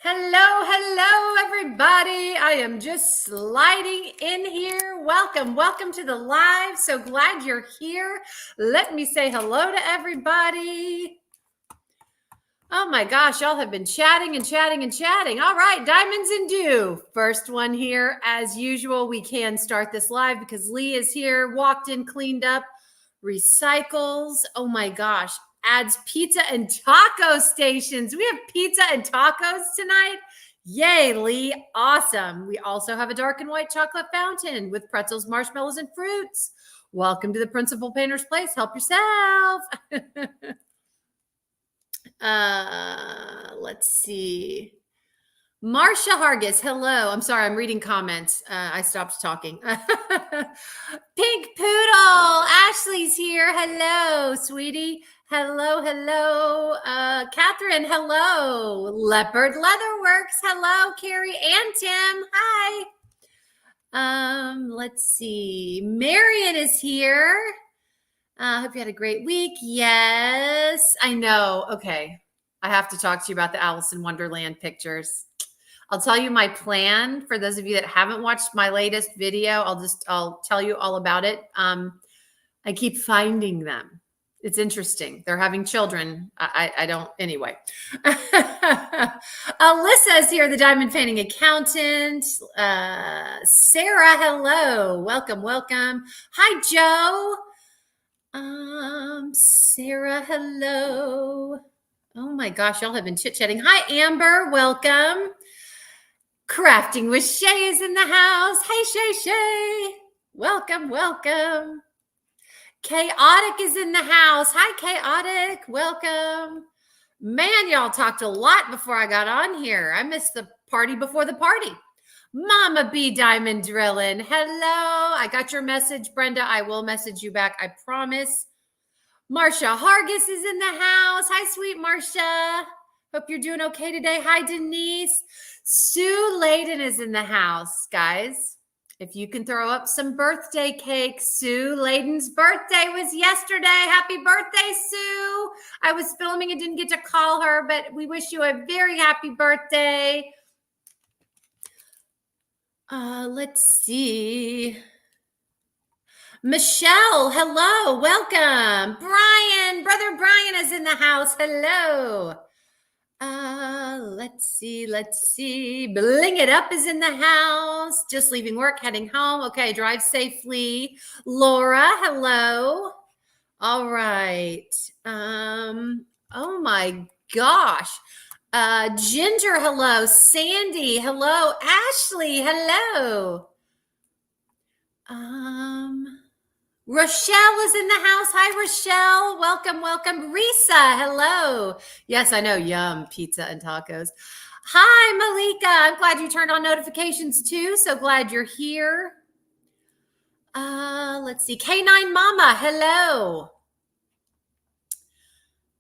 Hello, everybody. I am just sliding in here. Welcome to the live. So glad you're here. Let me say hello to everybody. Oh my gosh, y'all have been chatting. All right, diamonds and dew. First one here. As usual, we can start this live because Lee is here, walked in, cleaned up, recycles. Oh my gosh. Adds pizza and taco stations. We have pizza and tacos tonight. Yay, Lee. Awesome. We also have a dark and white chocolate fountain with pretzels, marshmallows, and fruits. Welcome to the Principal Painter's Place. Help yourself. Let's see. Marcia Hargis, hello. I'm sorry, I'm reading comments. I stopped talking. Pink Poodle, Ashley's here. Hello, sweetie. Hello. Catherine, hello. Leopard Leatherworks, hello. Carrie and Tim, hi. Let's see. Marion is here. Hope you had a great week. Yes, I know. Okay. I have to talk to you about the Alice in Wonderland pictures. I'll tell you my plan for those of you that haven't watched my latest video. I'll tell you all about it. I keep finding them. It's interesting. They're having children. I don't, anyway. Alyssa is here, the diamond painting accountant. Sarah, hello. Welcome. Hi, Joe. Sarah, hello. Oh my gosh, y'all have been chit-chatting. Hi, Amber, welcome. Crafting with Shay is in the house. Hey, Shay. Welcome. Chaotic is in the house. Hi, Chaotic. Welcome. Man, y'all talked a lot before I got on here. I missed the party before the party. Mama B Diamond Drillin'. Hello. I got your message, Brenda. I will message you back. I promise. Marcia Hargis is in the house. Hi, sweet Marcia. Hope you're doing okay today. Hi, Denise. Sue Layden is in the house, guys. If you can throw up some birthday cake. Sue Layden's birthday was yesterday. Happy birthday, Sue. I was filming and didn't get to call her, but we wish you a very happy birthday. Let's see. Michelle, hello, welcome. Brother Brian is in the house. Hello. Let's see. Bling It Up is in the house. Just leaving work, heading home. Okay, drive safely. Laura, hello. All right. Oh my gosh. Ginger, hello. Sandy, hello. Ashley, hello. Rochelle is in the house. Hi, Rochelle. Welcome. Risa, hello. Yes, I know. Yum, pizza and tacos. Hi, Malika. I'm glad you turned on notifications too. So glad you're here. Let's see. K9 Mama, hello.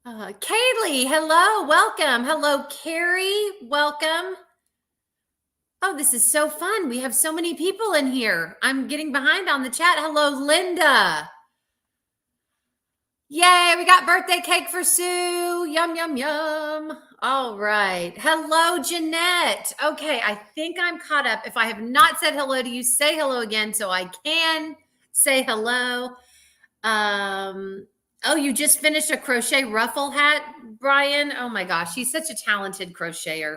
Kaylee, hello. Welcome. Hello, Carrie. Welcome. Oh, this is so fun. We have so many people in here. I'm getting behind on the chat. Hello, Linda. Yay, we got birthday cake for Sue. Yum. All right. Hello, Jeanette. Okay, I think I'm caught up. If I have not said hello to you, say hello again so I can say hello. Oh, you just finished a crochet ruffle hat, Brian? Oh my gosh, he's such a talented crocheter.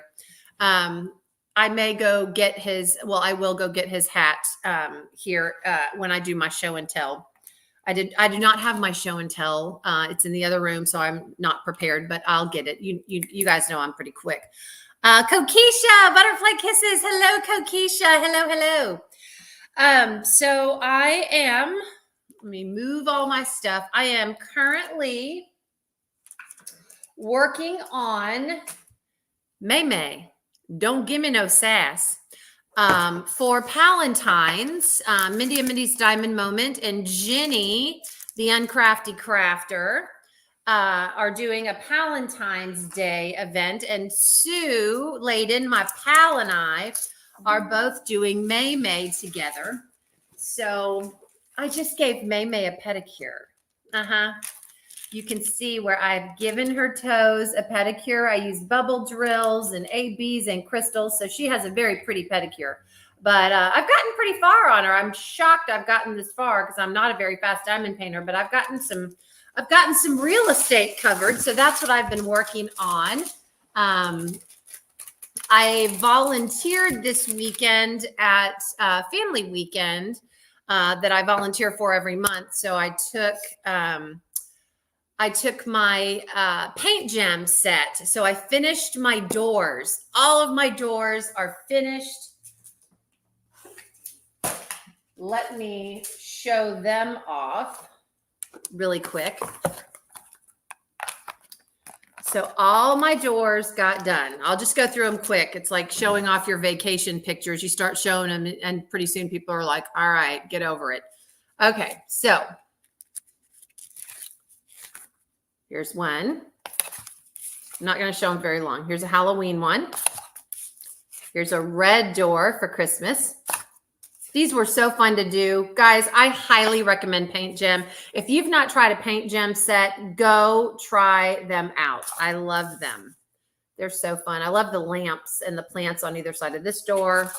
I may go get his, well, I will go get his hat here when I do my show and tell. I do not have my show and tell. It's in the other room, so I'm not prepared, but I'll get it. You guys know I'm pretty quick. Kokisha, butterfly kisses. Hello, Kokisha. Hello. So I am, let me move all my stuff. I am currently working on May. Don't give me no sass. For Palentine's, Mindy and Mindy's Diamond Moment and Jenny, the Uncrafty Crafter, are doing a Palentine's Day event. And Sue Layden, my pal, and I are both doing May together. So I just gave May a pedicure. you can see where I've given her toes a pedicure. I use bubble drills and ABs and crystals. So she has a very pretty pedicure. But I've gotten pretty far on her. I'm shocked I've gotten this far because I'm not a very fast diamond painter, but I've gotten some real estate covered. So that's what I've been working on. I volunteered this weekend at Family Weekend that I volunteer for every month. So I took my paint gem set. So I finished my doors. All of my doors are finished. Let me show them off really quick. So all my doors got done. I'll just go through them quick. It's like showing off your vacation pictures. You start showing them and pretty soon people are like, all right, get over it. Okay, so here's one. I'm not going to show them very long. Here's a Halloween one. Here's a red door for Christmas. These were so fun to do. Guys, I highly recommend Paint Gem. If you've not tried a Paint Gem set, go try them out. I love them. They're so fun. I love the lamps and the plants on either side of this door.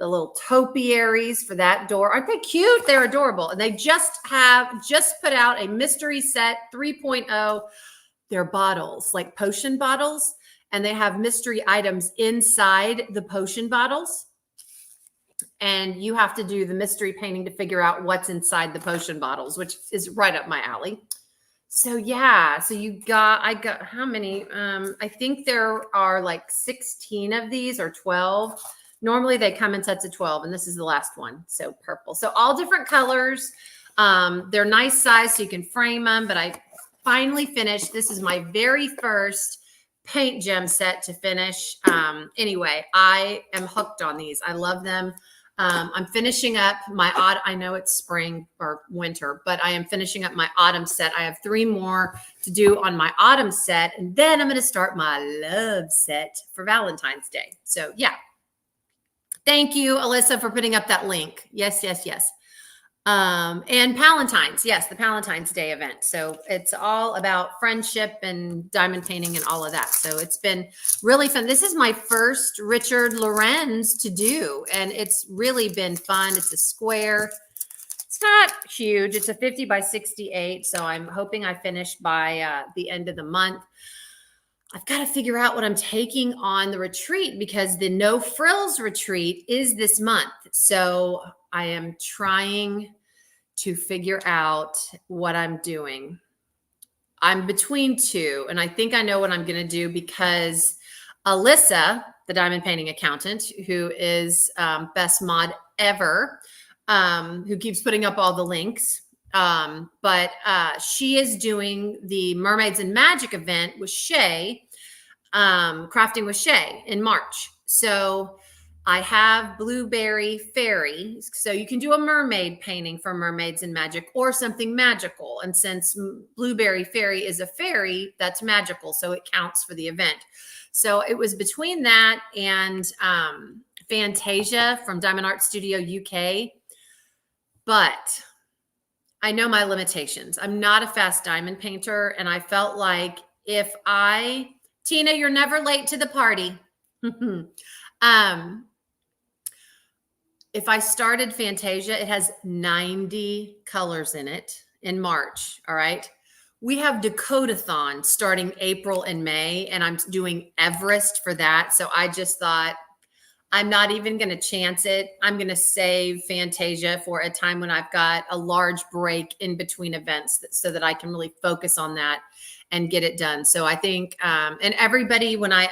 The little topiaries for that door. Aren't they cute? They're adorable. And they just put out a mystery set 3.0. They're bottles, like potion bottles. And they have mystery items inside the potion bottles. And you have to do the mystery painting to figure out what's inside the potion bottles, which is right up my alley. So yeah, so I got how many? I think there are like 16 of these or 12. Normally they come in sets of 12 and this is the last one. So purple. So all different colors. They're nice size so you can frame them, but I finally finished. This is my very first Paint Gem set to finish. Anyway, I am hooked on these. I love them. I'm finishing up my I know it's spring or winter, but I am finishing up my autumn set. I have 3 more to do on my autumn set. And then I'm going to start my love set for Valentine's Day. So yeah. Thank you, Alyssa, for putting up that link. Yes, yes, yes. And Palentine's. Yes, the Palentine's Day event. So it's all about friendship and diamond painting and all of that. So it's been really fun. This is my first Richard Lorenz to do, and it's really been fun. It's a square. It's not huge. It's a 50 by 68. So I'm hoping I finish by the end of the month. I've got to figure out what I'm taking on the retreat because the No Frills retreat is this month. So I am trying to figure out what I'm doing. I'm between 2, and I think I know what I'm going to do because Alyssa, the diamond painting accountant, who is best mod ever, who keeps putting up all the links, but she is doing the Mermaids and Magic event with Shay, Crafting with Shay in March. So I have Blueberry Fairy. So you can do a mermaid painting for Mermaids and Magic or something magical. And since Blueberry Fairy is a fairy, that's magical. So it counts for the event. So it was between that and Fantasia from Diamond Art Studio UK. But I know my limitations. I'm not a fast diamond painter. And I felt like Tina, you're never late to the party. If I started Fantasia, it has 90 colors in it in March. All right. We have Dakotathon starting April and May, and I'm doing Everest for that. So I just thought I'm not even going to chance it. I'm going to save Fantasia for a time when I've got a large break in between events so that I can really focus on that and get it done. So I think, and everybody, when I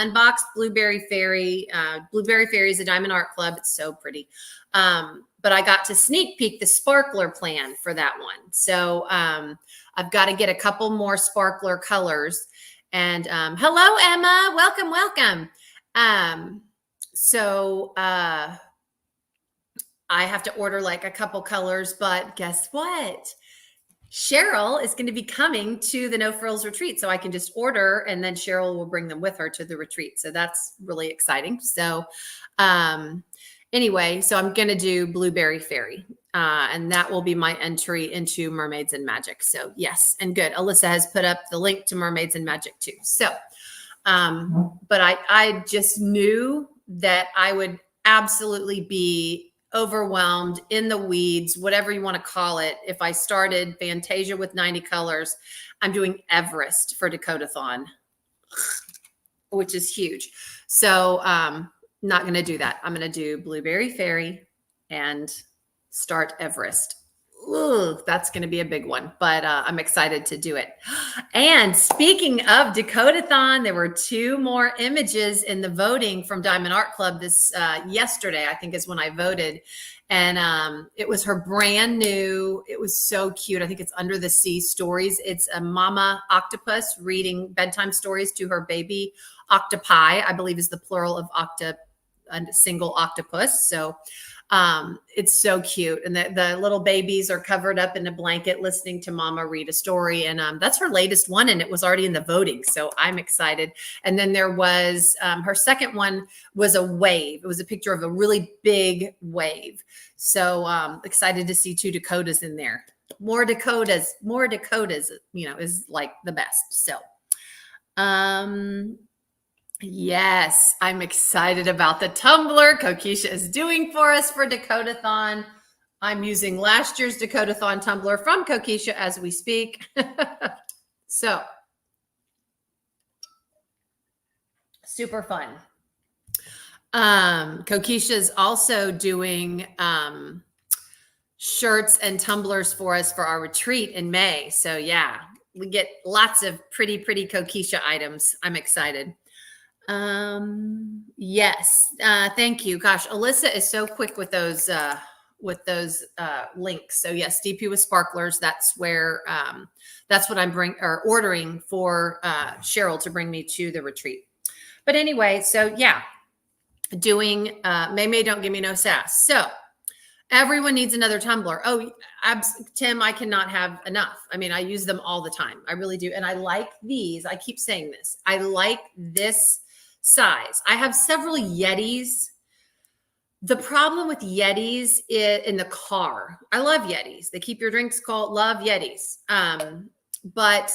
unboxed Blueberry Fairy is a Diamond Art Club. It's so pretty. But I got to sneak peek the sparkler plan for that one. So I've got to get a couple more sparkler colors. And hello, Emma. Welcome, welcome. So I have to order like a couple colors, but guess what? Cheryl is going to be coming to the No Frills retreat. So I can just order and then Cheryl will bring them with her to the retreat. So that's really exciting. So, Anyway, so I'm going to do Blueberry Fairy. And that will be my entry into Mermaids and Magic. So yes, and good. Alyssa has put up the link to Mermaids and Magic too. So, but I just knew that I would absolutely be overwhelmed, in the weeds, whatever you want to call it. If I started Fantasia with 90 colors, I'm doing Everest for Dakotathon, which is huge. So, not going to do that. I'm going to do Blueberry Fairy and start Everest. Ooh, that's going to be a big one, but I'm excited to do it. And speaking of Dakotathon, there were 2 more images in the voting from Diamond Art Club this yesterday, I think is when I voted. And it was her brand new, it was so cute. I think it's Under the Sea Stories. It's a mama octopus reading bedtime stories to her baby octopi, I believe is the plural of a single octopus. So it's so cute. And the little babies are covered up in a blanket listening to mama read a story. And that's her latest one. And it was already in the voting. So I'm excited. And then there was her second one was a wave. It was a picture of a really big wave. So excited to see 2 Dakotas in there. More Dakotas, is like the best. So yes, I'm excited about the tumbler Kokisha is doing for us for Dakotathon. I'm using last year's Dakotathon tumbler from Kokisha as we speak. So, super fun. Kokisha is also doing shirts and tumblers for us for our retreat in May. So yeah, we get lots of pretty Kokisha items. I'm excited. Yes. Thank you. Gosh, Alyssa is so quick with those links. So yes, DP with sparklers. That's where, that's what I'm ordering for, Cheryl to bring me to the retreat. But anyway, so yeah, doing, May, don't give me no sass. So everyone needs another tumbler. Oh, Tim, I cannot have enough. I mean, I use them all the time. I really do. And I like these. I keep saying this. I like this size. I have several Yetis. The problem with Yetis in the car, I love Yetis. They keep your drinks cold. Love Yetis. But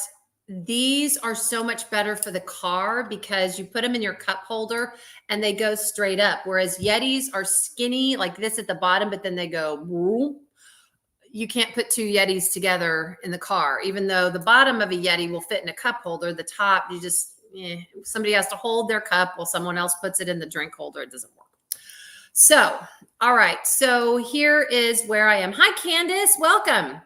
these are so much better for the car because you put them in your cup holder and they go straight up. Whereas Yetis are skinny like this at the bottom, but then they go, woo. You can't put 2 Yetis together in the car, even though the bottom of a Yeti will fit in a cup holder. The top, you just, somebody has to hold their cup while someone else puts it in the drink holder. It doesn't work. So, all right. So here is where I am. Hi, Candace. Welcome.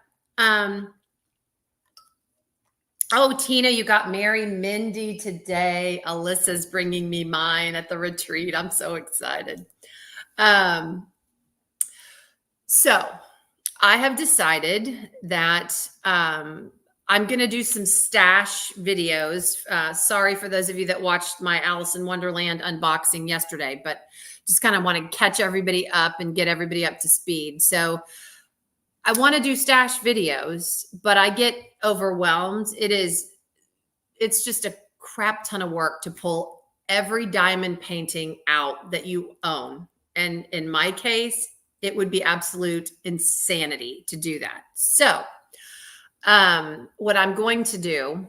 Oh, Tina, you got Mary Mindy today. Alyssa's bringing me mine at the retreat. I'm so excited. So I have decided that I'm going to do some stash videos. Sorry for those of you that watched my Alice in Wonderland unboxing yesterday, but just kind of want to catch everybody up and get everybody up to speed. So I want to do stash videos, but I get overwhelmed. It's just a crap ton of work to pull every diamond painting out that you own. And in my case, it would be absolute insanity to do that. So what I'm going to do,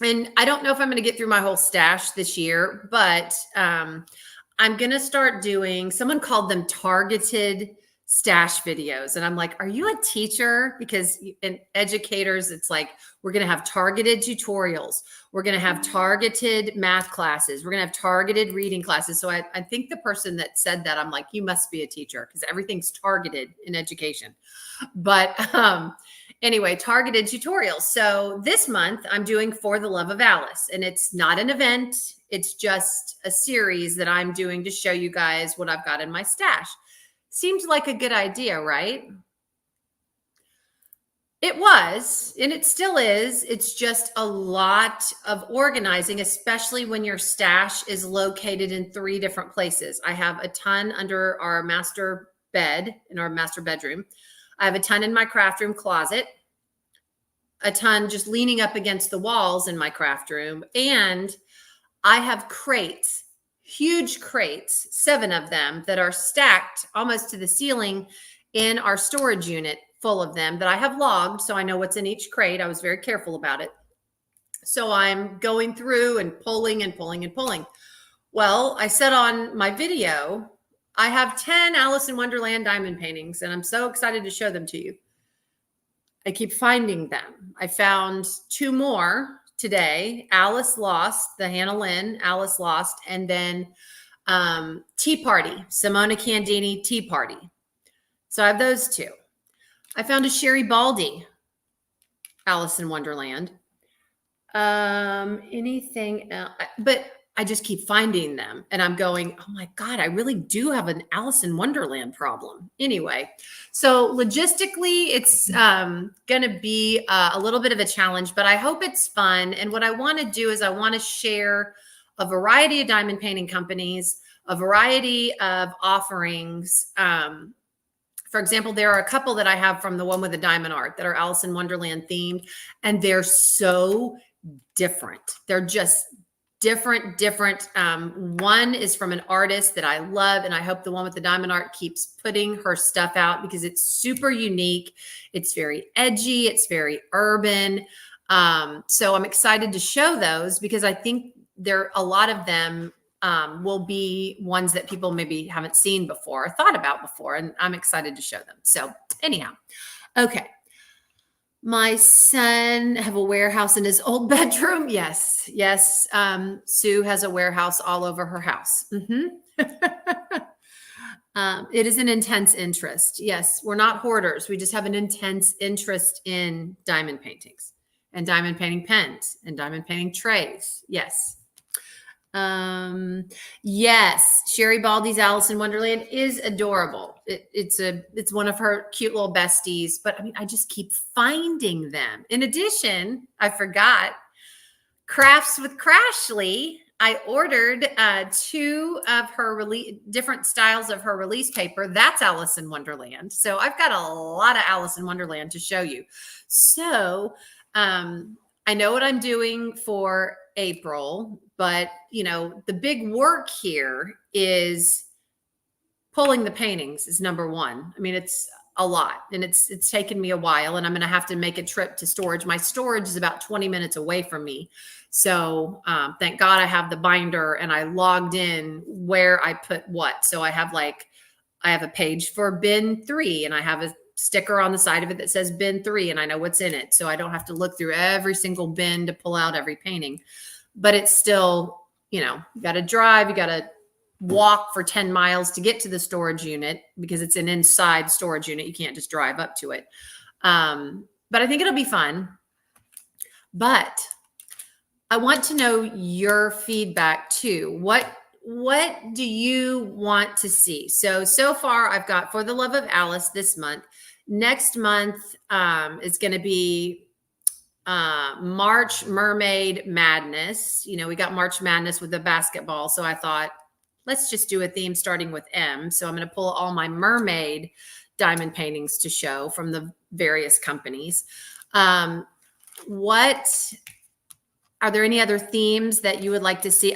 and I don't know if I'm going to get through my whole stash this year, but I'm going to start doing, someone called them targeted stash videos. And I'm like, are you a teacher? Because in educators, it's like, we're going to have targeted tutorials. We're going to have targeted math classes. We're going to have targeted reading classes. So I think the person that said that, I'm like, you must be a teacher because everything's targeted in education. But anyway, targeted tutorials. So this month I'm doing For the Love of Alice, and it's not an event. It's just a series that I'm doing to show you guys what I've got in my stash. Seems like a good idea, right? It was, and it still is. It's just a lot of organizing, especially when your stash is located in 3 different places. I have a ton under our master bed in our master bedroom. I have a ton in my craft room closet, a ton just leaning up against the walls in my craft room. And I have crates, huge crates, 7 of them that are stacked almost to the ceiling in our storage unit, full of them that I have logged. So I know what's in each crate. I was very careful about it. So I'm going through and pulling and pulling and pulling. Well, I said on my video, I have 10 Alice in Wonderland diamond paintings, and I'm so excited to show them to you. I keep finding them. I found 2 more today. Alice Lost, the Hannah Lynn, Alice Lost, and then Tea Party, Simona Candini Tea Party. So I have those 2. I found a Sherry Baldy, Alice in Wonderland. Anything else? But I just keep finding them, and I'm going, oh my God, I really do have an Alice in Wonderland problem. Anyway, so logistically, it's going to be a little bit of a challenge, but I hope it's fun. And what I want to do is I want to share a variety of diamond painting companies, a variety of offerings. For example, there are a couple that I have from the one with the diamond art that are Alice in Wonderland themed, and they're so different. They're just different. One is from an artist that I love, and I hope the one with the diamond art keeps putting her stuff out because it's super unique. It's very edgy. It's very urban. So I'm excited to show those because I think a lot of them will be ones that people maybe haven't seen before or thought about before, and I'm excited to show them. So anyhow, okay. My son have a warehouse in his old bedroom. Yes. Sue has a warehouse all over her house. It is an intense interest. Yes, we're not hoarders. We just have an intense interest in diamond paintings and diamond painting pens and diamond painting trays. Yes. Yes, Sherry Baldy's Alice in Wonderland is adorable. It's one of her cute little besties, but I mean, I just keep finding them. In addition, I forgot Crafts with Crashly. I ordered 2 of her different styles of her release paper. That's Alice in Wonderland. So I've got a lot of Alice in Wonderland to show you. So I know what I'm doing for April, but the big work here is pulling the paintings is number 1. I mean, it's a lot, and it's taken me a while, and I'm going to have to make a trip to storage. My storage is about 20 minutes away from me. So thank God I have the binder, and I logged in where I put what. So I have a page for bin 3, and I have a sticker on the side of it that says bin 3, and I know what's in it. So I don't have to look through every single bin to pull out every painting, but it's still, you got to drive, you got to walk for 10 miles to get to the storage unit because it's an inside storage unit. You can't just drive up to it. But I think it'll be fun. But I want to know your feedback too. What do you want to see? So far I've got For the Love of Alice this month. Next month is going to be March Mermaid Madness. We got March Madness with the basketball. So I thought, let's just do a theme starting with M. So I'm going to pull all my mermaid diamond paintings to show from the various companies. Are there any other themes that you would like to see?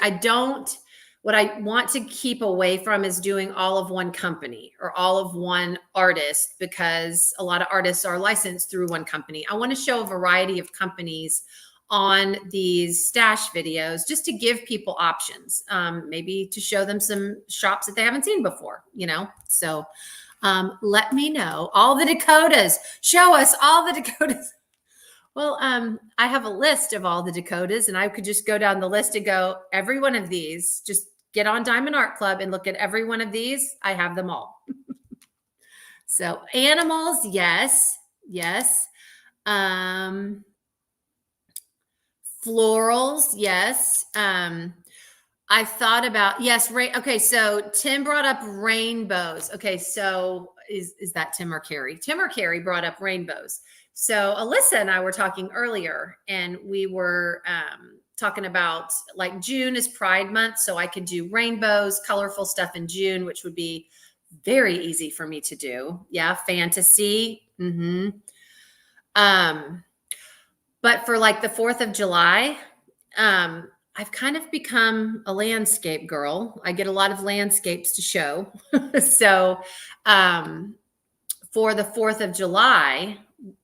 What I want to keep away from is doing all of one company or all of one artist, because a lot of artists are licensed through one company. I want to show a variety of companies on these stash videos just to give people options, maybe to show them some shops that they haven't seen before, So let me know. All the Dakotas. Show us all the Dakotas. Well, I have a list of all the Dakotas, and I could just go down the list and go, every one of these, just get on Diamond Art Club and look at every one of these. I have them all. So animals, yes. Florals, yes. I thought about, yes, okay, so Tim brought up rainbows. Okay, so is that Tim or Carrie? Tim or Carrie brought up rainbows. So Alyssa and I were talking earlier, and we were talking about June is Pride Month, so I could do rainbows, colorful stuff in June, which would be very easy for me to do. Yeah, fantasy. But for the 4th of July, I've kind of become a landscape girl. I get a lot of landscapes to show. So, for the 4th of July,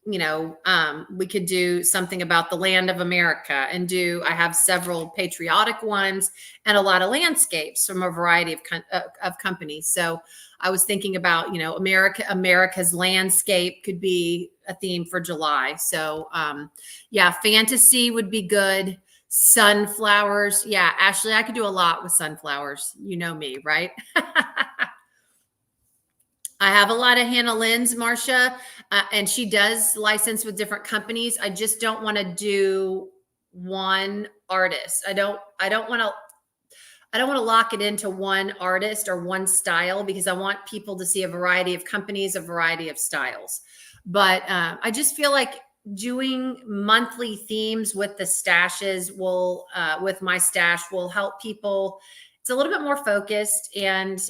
we could do something about the land of America and I have several patriotic ones and a lot of landscapes from a variety of companies. So I was thinking about, America's landscape could be a theme for July. So, yeah, fantasy would be good. Sunflowers. Yeah, Ashley, I could do a lot with sunflowers. You know me, right? I have a lot of Hannah Lynn's, Marcia, and she does license with different companies. I just don't want to do one artist. I don't want to lock it into one artist or one style, because I want people to see a variety of companies, a variety of styles. But I just feel like doing monthly themes with the stashes with my stash will help people. It's a little bit more focused, and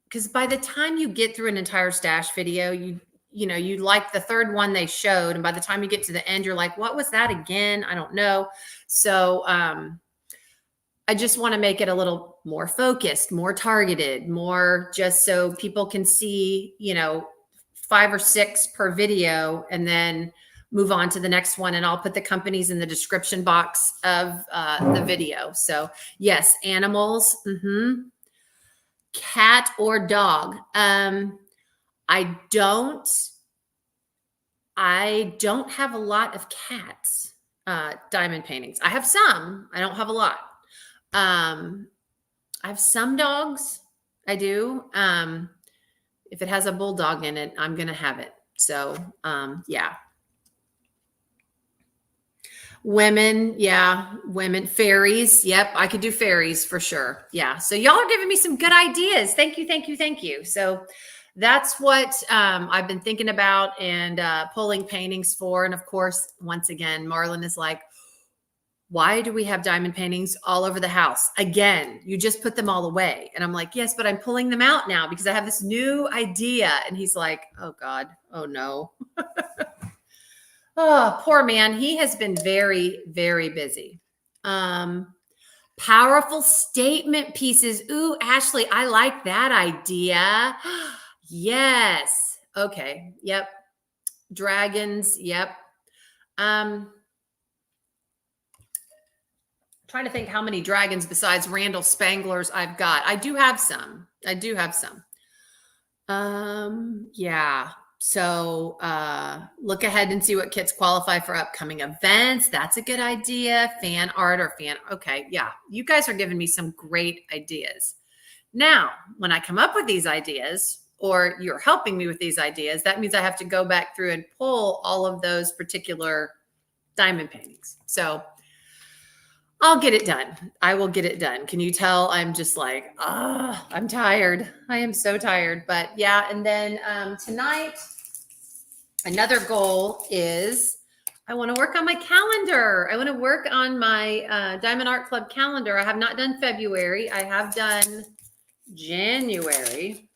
because by the time you get through an entire stash video, you like the third one they showed, and by the time you get to the end, you're like, what was that again? I don't know. So I just want to make it a little more focused, more targeted, more just so people can see, 5 or 6 per video, and then move on to the next one. And I'll put the companies in the description box of the video. So yes, animals. Cat or dog? I don't have a lot of cats diamond paintings. I have some. I don't have a lot. I have some dogs. I do. If it has a bulldog in it, I'm gonna have it. So yeah. Women, fairies. Yep, I could do fairies for sure. Yeah. So y'all are giving me some good ideas. Thank you. So that's what I've been thinking about and pulling paintings for. And of course, once again, Marlon is like, why do we have diamond paintings all over the house? Again, you just put them all away. And I'm like, yes, but I'm pulling them out now because I have this new idea. And he's like, oh God, oh no. Oh, poor man. He has been very, very busy. Powerful statement pieces. Ooh, Ashley, I like that idea. Yes. Okay. Yep. Dragons. Yep. Trying to think how many dragons besides Randall Spangler's I've got. I do have some. Yeah. So look ahead and see what kits qualify for upcoming events. That's a good idea. Fan art or fan. Okay. Yeah. You guys are giving me some great ideas. Now, when I come up with these ideas, or you're helping me with these ideas, that means I have to go back through and pull all of those particular diamond paintings. So I'll get it done. I will get it done. Can you tell I'm just like, I'm tired. I am so tired. But yeah, and then tonight, another goal is I want to work on my calendar. I want to work on my Diamond Art Club calendar. I have not done February. I have done January.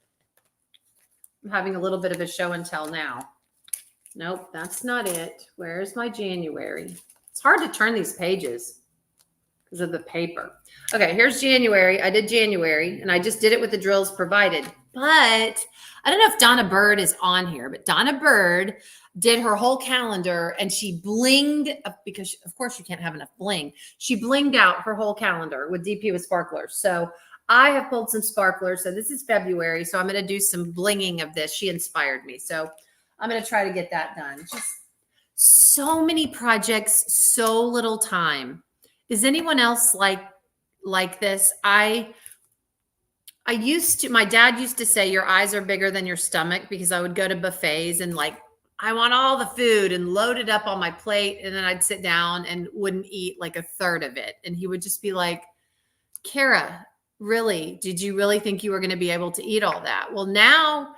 I'm having a little bit of a show and tell now. Nope, that's not it. Where's my January? It's hard to turn these pages because of the paper. Okay, here's January. I did January, and I just did it with the drills provided. But I don't know if Donna Bird is on here, but Donna Bird did her whole calendar, and she blinged, because of course you can't have enough bling. She blinged out her whole calendar with DP with sparklers. So I have pulled some sparklers. So this is February. So I'm going to do some blinging of this. She inspired me. So I'm going to try to get that done. Just so many projects, so little time. Is anyone else like this? My dad used to say your eyes are bigger than your stomach, because I would go to buffets and I want all the food and load it up on my plate. And then I'd sit down and wouldn't eat like a third of it. And he would just be like, Kara, really, did you really think you were going to be able to eat all that? Well, now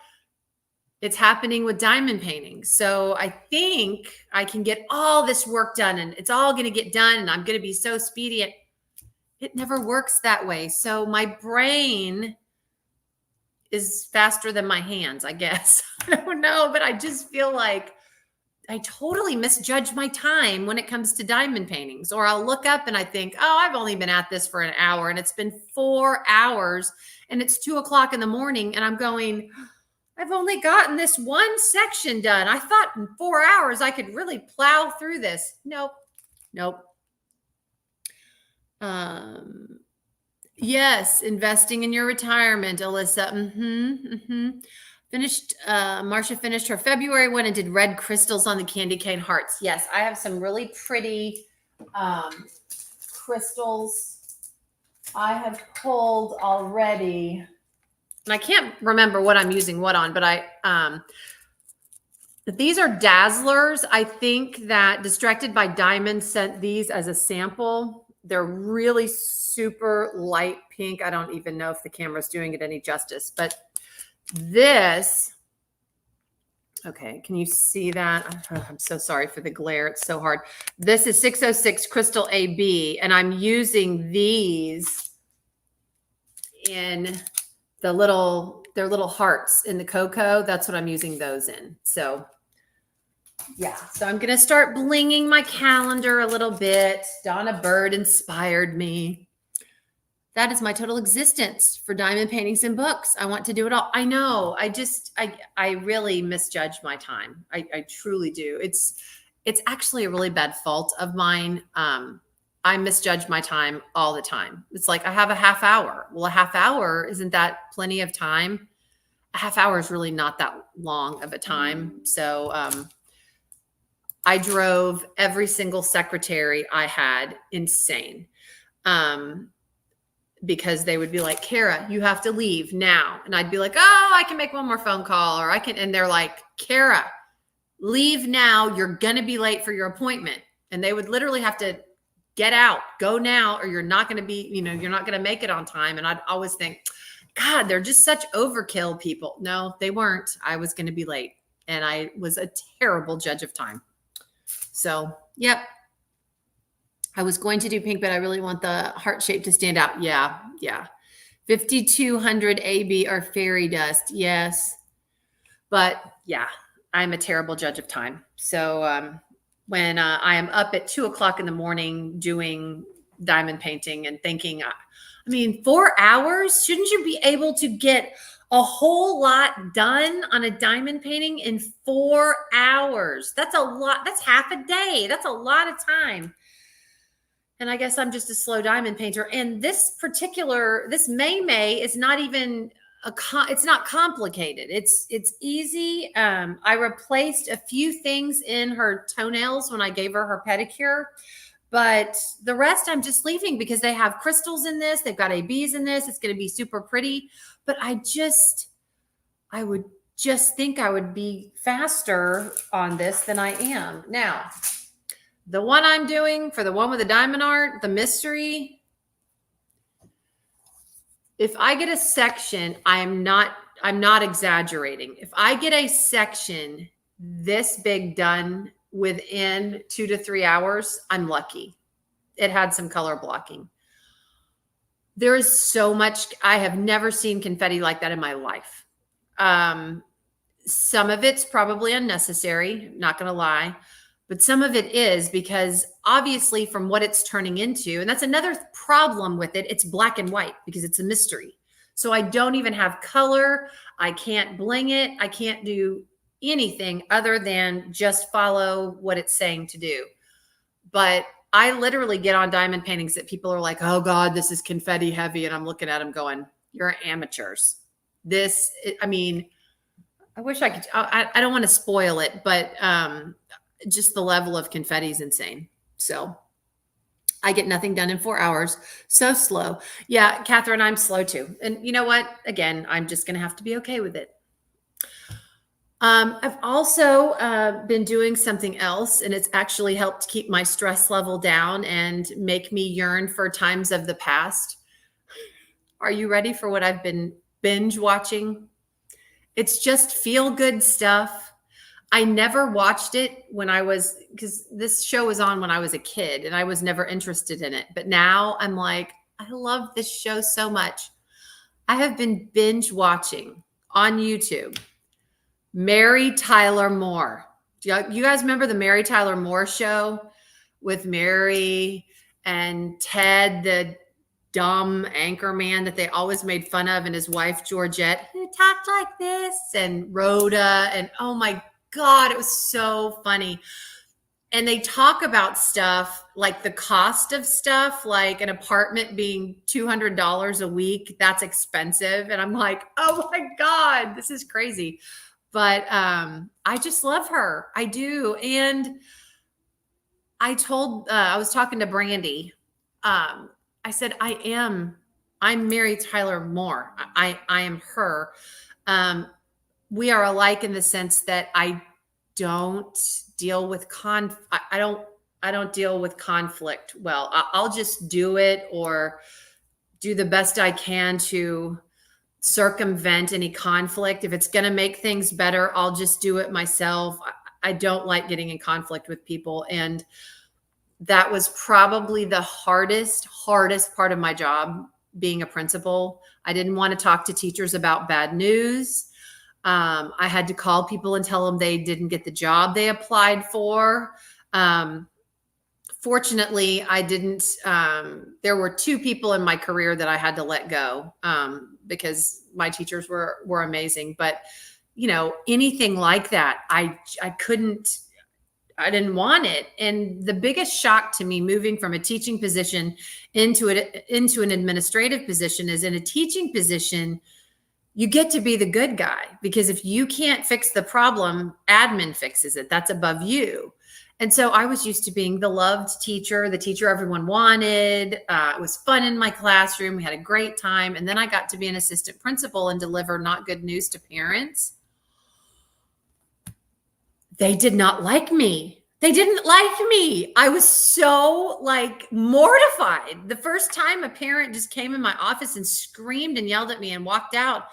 it's happening with diamond painting. So I think I can get all this work done, and it's all going to get done, and I'm going to be so speedy. It never works that way. So my brain is faster than my hands, I guess. I don't know, but I just feel like totally misjudge my time when it comes to diamond paintings. Or I'll look up and I think, oh, I've only been at this for an hour, and it's been 4 hours, and it's 2 o'clock in the morning, and I'm going, I've only gotten this one section done. I thought in 4 hours I could really plow through this. Nope. Yes, investing in your retirement, Alyssa. Marcia finished her February one and did red crystals on the candy cane hearts. Yes, I have some really pretty crystals I have pulled already. And I can't remember what I'm using what on, but these are Dazzlers. I think that Distracted by Diamonds sent these as a sample. They're really super light pink. I don't even know if the camera's doing it any justice, but this, okay, can you see that? Oh, I'm so sorry for the glare. It's so hard. This is 606 Crystal AB, and I'm using these in their little hearts in the cocoa. That's what I'm using those in. So yeah, so I'm going to start blinging my calendar a little bit. Donna Bird inspired me. That is my total existence for diamond paintings and books. I want to do it all. I know. I really misjudge my time. I truly do. It's actually a really bad fault of mine. I misjudge my time all the time. It's like I have a half hour. Well, a half hour, isn't that plenty of time? A half hour is really not that long of a time. So I drove every single secretary I had insane. Because they would be like, Kara, you have to leave now. And I'd be like, oh, I can make one more phone call, or I can. And they're like, Kara, leave now. You're going to be late for your appointment. And they would literally have to get out, go now, or you're not going to be, you're not going to make it on time. And I'd always think, God, they're just such overkill people. No, they weren't. I was going to be late, and I was a terrible judge of time. So, yep. I was going to do pink, but I really want the heart shape to stand out. Yeah. 5200 AB or fairy dust. Yes. But yeah, I'm a terrible judge of time. So when I am up at 2 o'clock in the morning doing diamond painting and thinking, 4 hours, shouldn't you be able to get a whole lot done on a diamond painting in 4 hours? That's a lot. That's half a day. That's a lot of time. And I guess I'm just a slow diamond painter. And this May is not even it's not complicated. It's easy. I replaced a few things in her toenails when I gave her her pedicure, but the rest I'm just leaving because they have crystals in this. They've got ABs in this. It's going to be super pretty. But I would just think I would be faster on this than I am now. The one I'm doing for the one with the diamond art, the mystery, if I get a section, I'm not exaggerating. If I get a section this big done within 2 to 3 hours, I'm lucky. It had some color blocking. There is so much. I have never seen confetti like that in my life. Some of it's probably unnecessary, not going to lie. But some of it is because obviously from what it's turning into, and that's another problem with it, it's black and white because it's a mystery. So I don't even have color. I can't bling it. I can't do anything other than just follow what it's saying to do. But I literally get on diamond paintings that people are like, oh God, this is confetti heavy. And I'm looking at them going, you're amateurs. I wish I could, I don't want to spoil it, but just the level of confetti is insane. So I get nothing done in 4 hours. So slow. Yeah, Catherine, I'm slow too. And you know what? Again, I'm just going to have to be okay with it. I've also been doing something else, and it's actually helped keep my stress level down and make me yearn for times of the past. Are you ready for what I've been binge watching? It's just feel good stuff. I never watched it because this show was on when I was a kid and I was never interested in it. But now I'm like, I love this show so much. I have been binge watching on YouTube Mary Tyler Moore. you guys remember the Mary Tyler Moore show with Mary and Ted, the dumb anchor man that they always made fun of, and his wife Georgette, who talked like this, and Rhoda, and oh my God, it was so funny. And they talk about stuff like the cost of stuff, like an apartment being $200 a week. That's expensive. And I'm like, oh my God, this is crazy. But I just love her. I do. And I was talking to Brandy. I said, I'm Mary Tyler Moore. I am her. We are alike in the sense that I don't deal with I don't deal with conflict well. I'll just do it or do the best I can to circumvent any conflict. If it's going to make things better, I'll just do it myself. I don't like getting in conflict with people. And that was probably the hardest part of my job, being a principal. I didn't want to talk to teachers about bad news. I had to call people and tell them they didn't get the job they applied for. Fortunately, I didn't. There were 2 people in my career that I had to let go because my teachers were amazing. But anything like that, I couldn't. I didn't want it. And the biggest shock to me moving from a teaching position into an administrative position is, in a teaching position, you get to be the good guy, because if you can't fix the problem, admin fixes it. That's above you. And so I was used to being the loved teacher, the teacher everyone wanted. It was fun in my classroom. We had a great time. And then I got to be an assistant principal and deliver not good news to parents. They did not like me. They didn't like me. I was so mortified. The first time a parent just came in my office and screamed and yelled at me and walked out.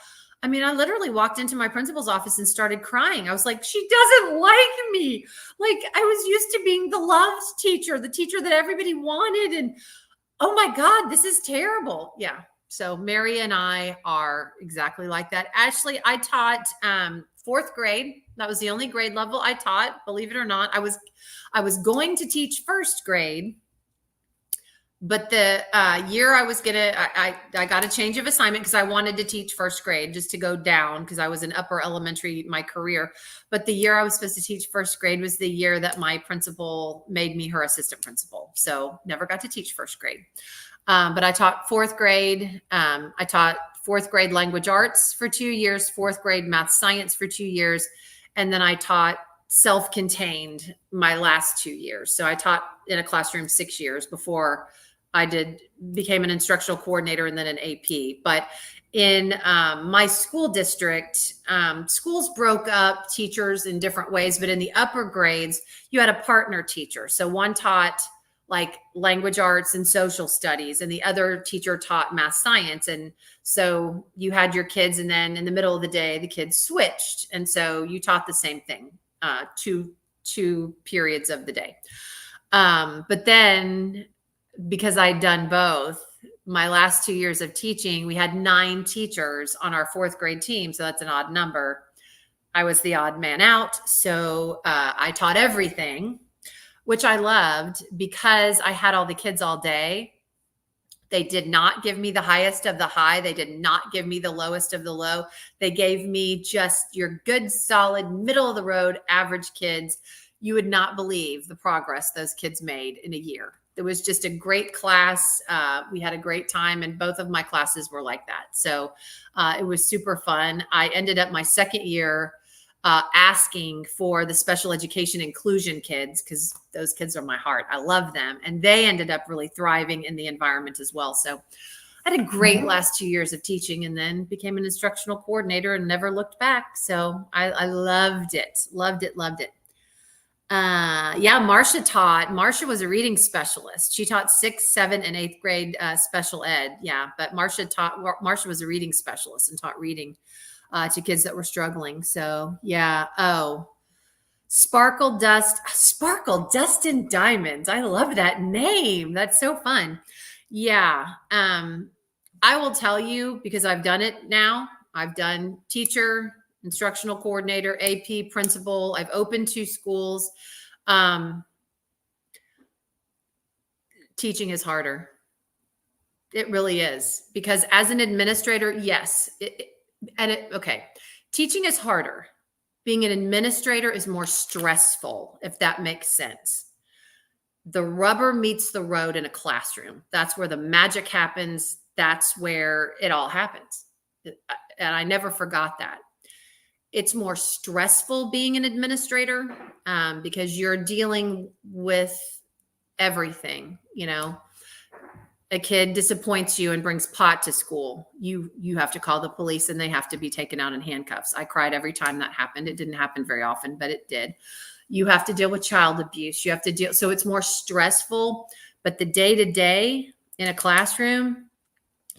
I mean, I literally walked into my principal's office and started crying. I was like, she doesn't like me. I was used to being the loved teacher, the teacher that everybody wanted. And oh my God, this is terrible. Yeah. So Mary and I are exactly like that. Ashley, I taught 4th grade. That was the only grade level I taught, believe it or not. I was going to teach 1st grade, but the year I got a change of assignment because I wanted to teach 1st grade just to go down, because I was in upper elementary my career. But the year I was supposed to teach 1st grade was the year that my principal made me her assistant principal. So never got to teach 1st grade. But I taught 4th grade. I taught 4th grade language arts for 2 years, 4th grade math science for 2 years. And then I taught self-contained my last 2 years. So I taught in a classroom 6 years before I became an instructional coordinator and then an AP. But in my school district, schools broke up teachers in different ways, but in the upper grades, you had a partner teacher. So one taught language arts and social studies, and the other teacher taught math science. And so you had your kids, and then in the middle of the day, the kids switched. And so you taught the same thing, two periods of the day. But then, because I'd done both, my last 2 years of teaching, we had 9 teachers on our 4th grade team. So that's an odd number. I was the odd man out. So I taught everything, which I loved because I had all the kids all day. They did not give me the highest of the high. They did not give me the lowest of the low. They gave me just your good, solid, middle of the road, average kids. You would not believe the progress those kids made in a year. It was just a great class. We had a great time, and both of my classes were like that. So it was super fun. I ended up my 2nd year asking for the special education inclusion kids, because those kids are my heart. I love them. And they ended up really thriving in the environment as well. So I had a great last 2 years of teaching, and then became an instructional coordinator and never looked back. So I loved it. Loved it. Yeah, Marcia was a reading specialist. She taught 6th, 7th, and 8th grade special ed. Yeah, but Marcia was a reading specialist and taught reading to kids that were struggling. So yeah. Oh, Sparkle, Dust and Diamonds. I love that name. That's so fun. Yeah. I will tell you, because I've done it now. I've done teacher, instructional coordinator, AP, principal. I've opened 2 schools. Teaching is harder. It really is, because as an administrator, yes. Okay. Teaching is harder. Being an administrator is more stressful, if that makes sense. The rubber meets the road in a classroom. That's where the magic happens. That's where it all happens. And I never forgot that. It's more stressful being an administrator because you're dealing with everything. You know, a kid disappoints you and brings pot to school. You have to call the police and they have to be taken out in handcuffs. I cried every time that happened. It didn't happen very often, but it did. You have to deal with child abuse. You have to deal. So it's more stressful, but the day-to-day in a classroom,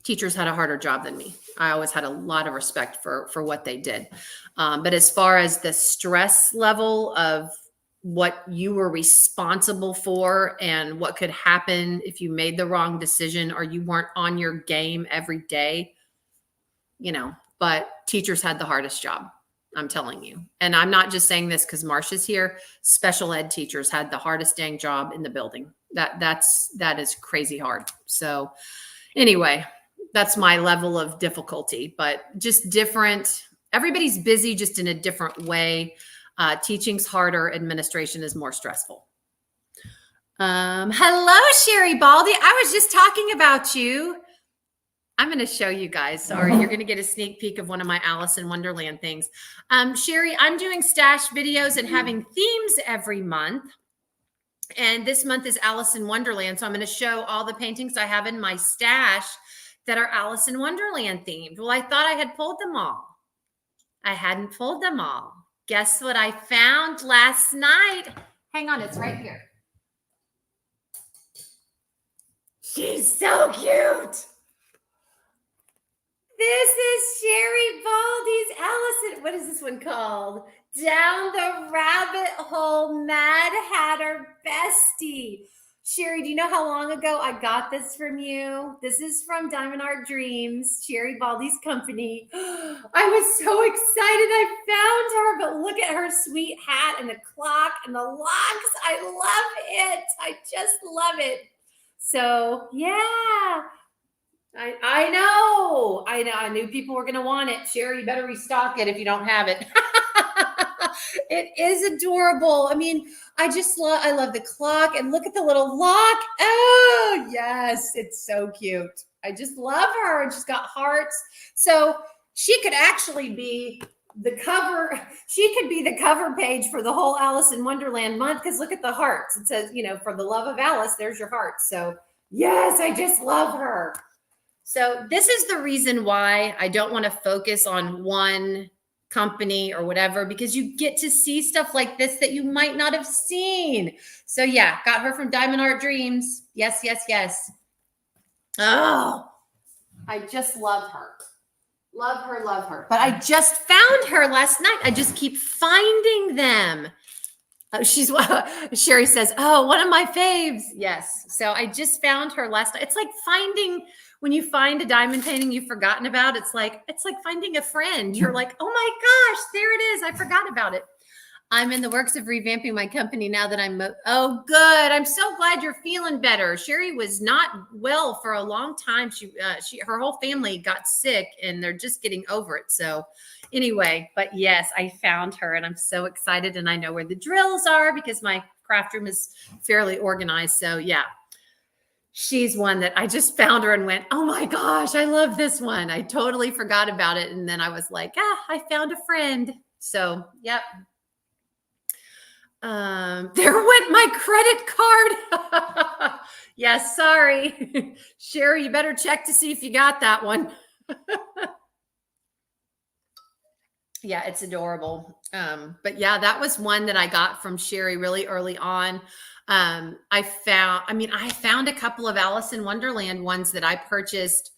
teachers had a harder job than me. I always had a lot of respect for what they did. But as far as the stress level of what you were responsible for and what could happen if you made the wrong decision or you weren't on your game every day, you know, but teachers had the hardest job. I'm telling you. And I'm not just saying this because Marsha's here. Special ed teachers had the hardest dang job in the building. That is crazy hard. So anyway, that's my level of difficulty, but just different. Everybody's busy just in a different way. Teaching's harder. Administration is more stressful. Hello, Sherry Baldy. I was just talking about you. I'm going to show you guys. Sorry, you're going to get a sneak peek of one of my Alice in Wonderland things. Sherry, I'm doing stash videos and having themes every month. And this month is Alice in Wonderland. So I'm going to show all the paintings I have in my stash that are Alice in Wonderland themed. Well, I thought I had pulled them all. I hadn't pulled them all. Guess what I found last night? Hang on, it's right here. She's so cute. This is Sherry Baldy's Alice. What is this one called? Down the Rabbit Hole Mad Hatter Bestie. Sherry, do you know how long ago I got this from you? This is from Diamond Art Dreams, Sherry Baldy's company. I was so excited I found her, but look at her sweet hat and the clock and the locks. I love it. I just love it. So yeah. I know. I knew people were going to want it. Sherry, you better restock it if you don't have it. It is adorable. I mean, I love the clock and look at the little lock. Oh, yes. It's so cute. I just love her. And she's got hearts. So she could actually be the cover. She could be the cover page for the whole Alice in Wonderland month. Because look at the hearts. It says, you know, for the love of Alice, there's your heart. So yes, I just love her. So this is the reason why I don't want to focus on one company or whatever, because you get to see stuff like this that you might not have seen. So yeah, got her from Diamond Art Dreams. Yes, yes, yes. Oh, I just love her. Love her, love her. But I just found her last night. I just keep finding them. Sherry says, oh, one of my faves. Yes. So I just found her last night. It's like when you find a diamond painting you've forgotten about, it's like finding a friend. You're like, oh my gosh, there it is. I forgot about it. I'm in the works of revamping my company now that oh, good. I'm so glad you're feeling better. Sherry was not well for a long time. Her whole family got sick and they're just getting over it. So anyway, but yes, I found her and I'm so excited and I know where the drills are because my craft room is fairly organized. So yeah, she's one that I just found her and went, oh my gosh, I love this one. I totally forgot about it. And then I was like, I found a friend. So yep. There went my credit card. Yes, sorry. Sherry, you better check to see if you got that one. Yeah, it's adorable. But yeah, that was one that I got from Sherry really early on. I found a couple of Alice in Wonderland ones that I purchased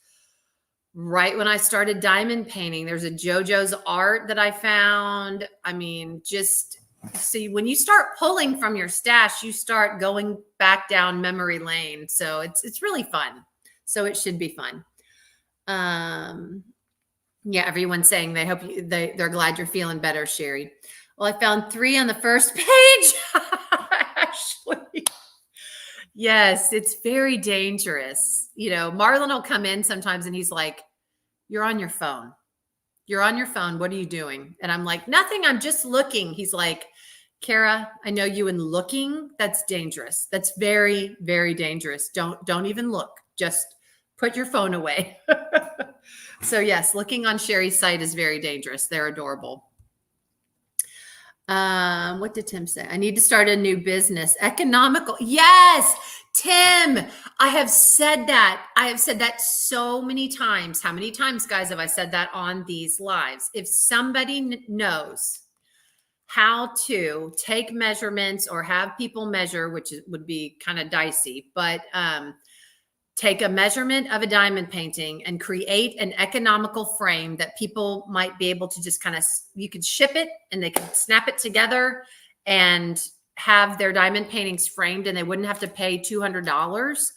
right when I started diamond painting. There's a JoJo's Art that I found. I mean, just see, when you start pulling from your stash, you start going back down memory lane. So it's really fun. So it should be fun. Yeah, everyone's saying they hope they're glad you're feeling better, Sherry. Well, I found 3 on the first page. Ashley. Yes, it's very dangerous. Marlon will come in sometimes and he's like, "You're on your phone. You're on your phone. What are you doing?" And I'm like, "Nothing. I'm just looking." He's like, "Kara, I know you in looking. That's dangerous. That's very, very dangerous. Don't even look. Just put your phone away." So yes, looking on Sherry's site is very dangerous. They're adorable. What did Tim say? I need to start a new business. Economical. Yes, Tim. I have said that. I have said that so many times. How many times, guys, have I said that on these lives? If somebody knows how to take measurements or have people measure, which would be kind of dicey, but take a measurement of a diamond painting and create an economical frame that people might be able to just kind of, you could ship it and they could snap it together and have their diamond paintings framed and they wouldn't have to pay $200.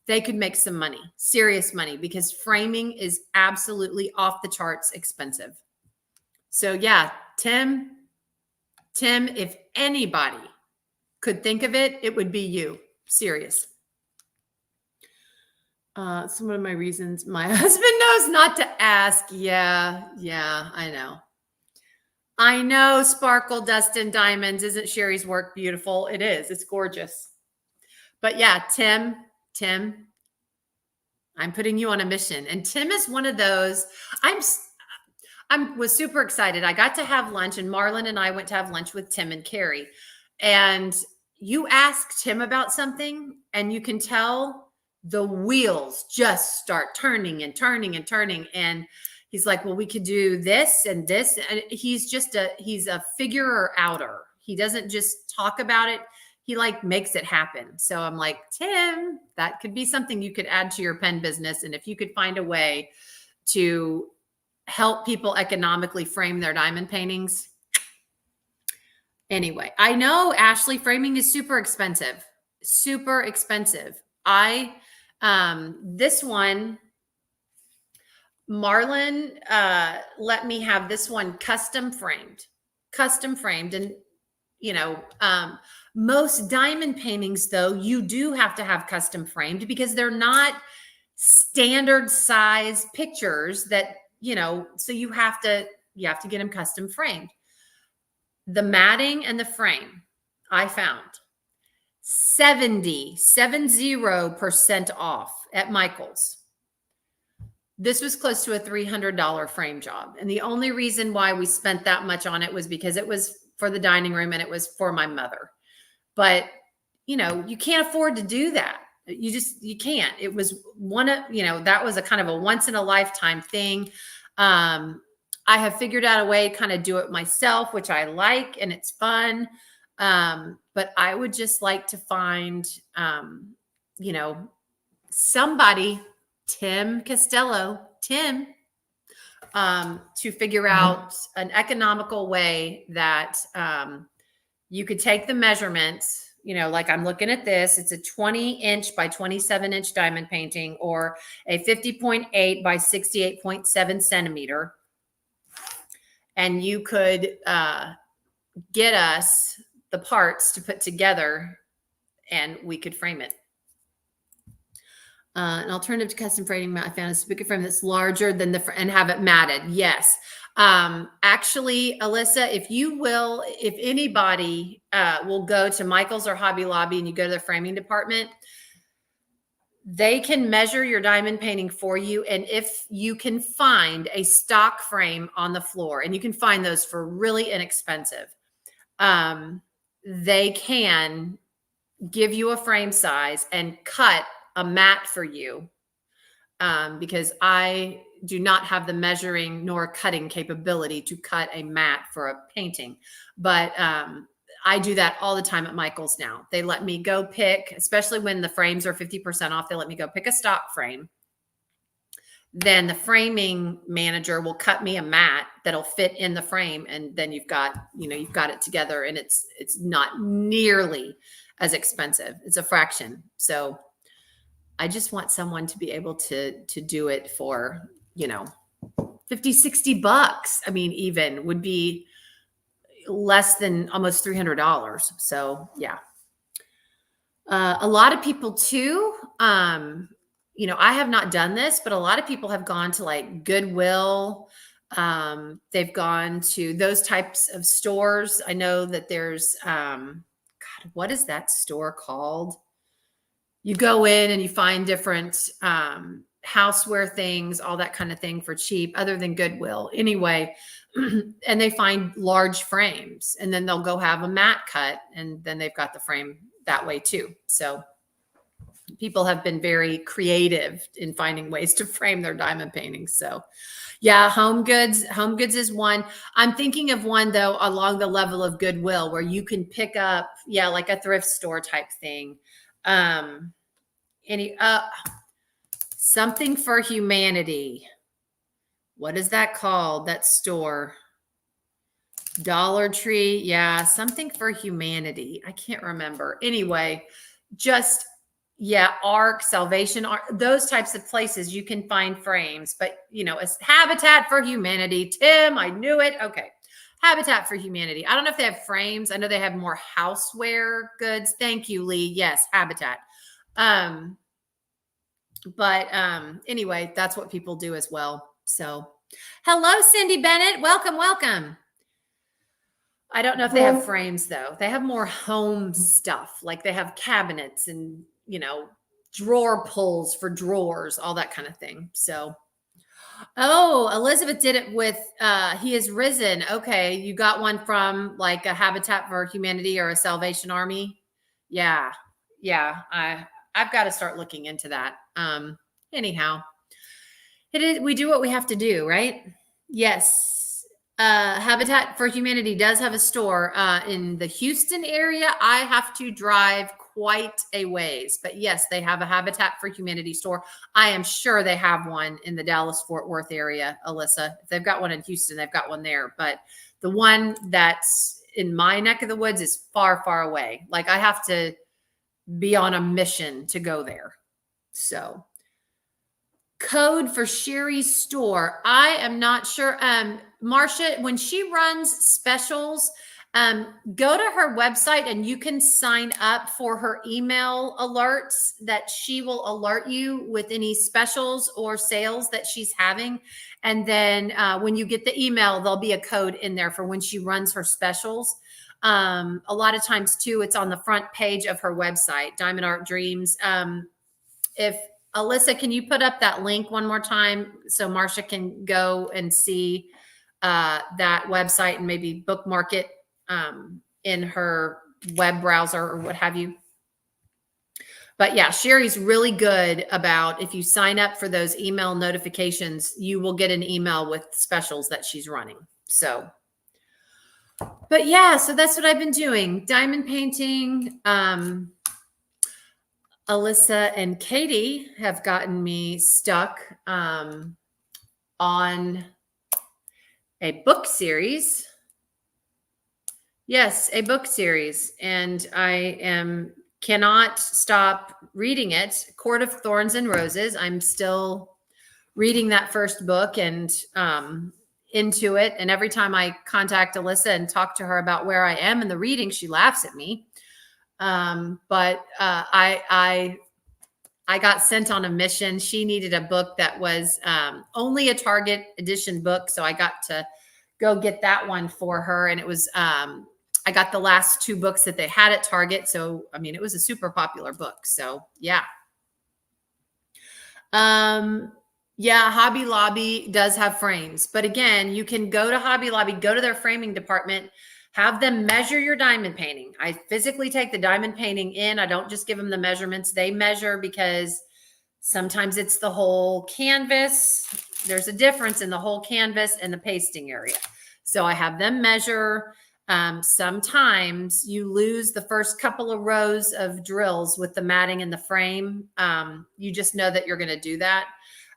They could make some money, serious money, because framing is absolutely off the charts expensive. So yeah, Tim, if anybody could think of it, it would be you. Serious. Some of my reasons, my husband knows not to ask. Yeah, I know. I know, Sparkle, Dust, and Diamonds. Isn't Sherry's work beautiful? It is. It's gorgeous. But yeah, Tim, I'm putting you on a mission. And Tim is one of those. Was super excited. I got to have lunch, and Marlon and I went to have lunch with Tim and Carrie. And you asked Tim about something, and you can tell the wheels just start turning and turning and turning. And he's like, "Well, we could do this and this." And he's a figure outer. He doesn't just talk about it. He like makes it happen. So I'm like, Tim, that could be something you could add to your pen business. And if you could find a way to help people economically frame their diamond paintings. Anyway, I know, Ashley, framing is super expensive. Super expensive. This one, Marlon let me have this one custom framed. And, most diamond paintings, though, you do have to have custom framed because they're not standard size pictures that, so you have to get them custom framed. The matting and the frame, I found 70% off at Michael's. This was close to a $300 frame job. And the only reason why we spent that much on it was because it was for the dining room and it was for my mother. But, you can't afford to do that. You can't. It was that was a kind of a once in a lifetime thing. I have figured out a way to kind of do it myself, which I like, and it's fun. But I would just like to find, somebody, Tim Costello, to figure out an economical way that you could take the measurements, like I'm looking at this, it's a 20-inch by 27-inch diamond painting or a 50.8 by 68.7 centimeter. And you could get us the parts to put together and we could frame it. An alternative to custom framing, I found a speaker frame that's larger than and have it matted. Yes. Actually, Alyssa, if anybody will go to Michael's or Hobby Lobby and you go to the framing department, they can measure your diamond painting for you. And if you can find a stock frame on the floor, and you can find those for really inexpensive, they can give you a frame size and cut a mat for you, because I do not have the measuring nor cutting capability to cut a mat for a painting. But I do that all the time at Michael's now. They let me go pick, especially when the frames are 50% off, they let me go pick a stock frame. Then the framing manager will cut me a mat that'll fit in the frame. And then you've got it together, and it's not nearly as expensive. It's a fraction. So I just want someone to be able to do it for, 50, 60 bucks. I mean, even would be less than almost $300. So yeah. A lot of people too, I have not done this, but a lot of people have gone to like Goodwill. They've gone to those types of stores. I know that there's, God, what is that store called? You go in and you find different houseware things, all that kind of thing for cheap, other than Goodwill. Anyway, and they find large frames, and then they'll go have a mat cut, and then they've got the frame that way too. So people have been very creative in finding ways to frame their diamond paintings. So yeah, home goods is one. I'm thinking of one though, along the level of Goodwill, where you can pick up, like a thrift store type thing. Something for Humanity. What is that called? That store? Dollar Tree. Yeah, something for Humanity. I can't remember. Anyway, just Ark, Salvation Ark, those types of places you can find frames. But it's Habitat for Humanity. Tim, I knew it. Okay. Habitat for Humanity. I don't know if they have frames. I know they have more houseware goods. Thank you, Lee. Yes, Habitat. But anyway, that's what people do as well. So hello, Cindy Bennett. Welcome. I don't know if they have frames though. They have more home stuff. Like they have cabinets and, drawer pulls for drawers, all that kind of thing. So, Elizabeth did it with, He Is Risen. Okay. You got one from like a Habitat for Humanity or a Salvation Army. Yeah. I've got to start looking into that. Anyhow, we do what we have to do, right? Yes. Habitat for Humanity does have a store in the Houston area. I have to drive quite a ways, but yes, they have a Habitat for Humanity store. I am sure they have one in the Dallas-Fort Worth area, Alyssa. If they've got one in Houston, they've got one there. But the one that's in my neck of the woods is far, far away. Like I have to be on a mission to go there. So code for Sherry's store. I am not sure. Marcia, when she runs specials, go to her website and you can sign up for her email alerts that she will alert you with any specials or sales that she's having. And then when you get the email, there'll be a code in there for when she runs her specials. A lot of times too, it's on the front page of her website, Diamond Art Dreams. If Alyssa, can you put up that link one more time so Marcia can go and see that website and maybe bookmark it in her web browser or what have you? But yeah, Sherry's really good about if you sign up for those email notifications, you will get an email with specials that she's running. So, but yeah, so that's what I've been doing. Diamond painting. Alyssa and Katie have gotten me stuck on a book series. Yes, a book series. And I cannot stop reading it. Court of Thorns and Roses. I'm still reading that first book and into it. And every time I contact Alyssa and talk to her about where I am in the reading, she laughs at me. But I got sent on a mission. She needed a book that was only a Target edition book. So I got to go get that one for her. And it was, I got the last two books that they had at Target. So, I mean, it was a super popular book. So yeah. Hobby Lobby does have frames, but again, you can go to Hobby Lobby, go to their framing department, have them measure your diamond painting. I physically take the diamond painting in. I don't just give them the measurements. They measure because sometimes it's the whole canvas. There's a difference in the whole canvas and the pasting area. So I have them measure. Sometimes you lose the first couple of rows of drills with the matting in the frame. You just know that you're going to do that.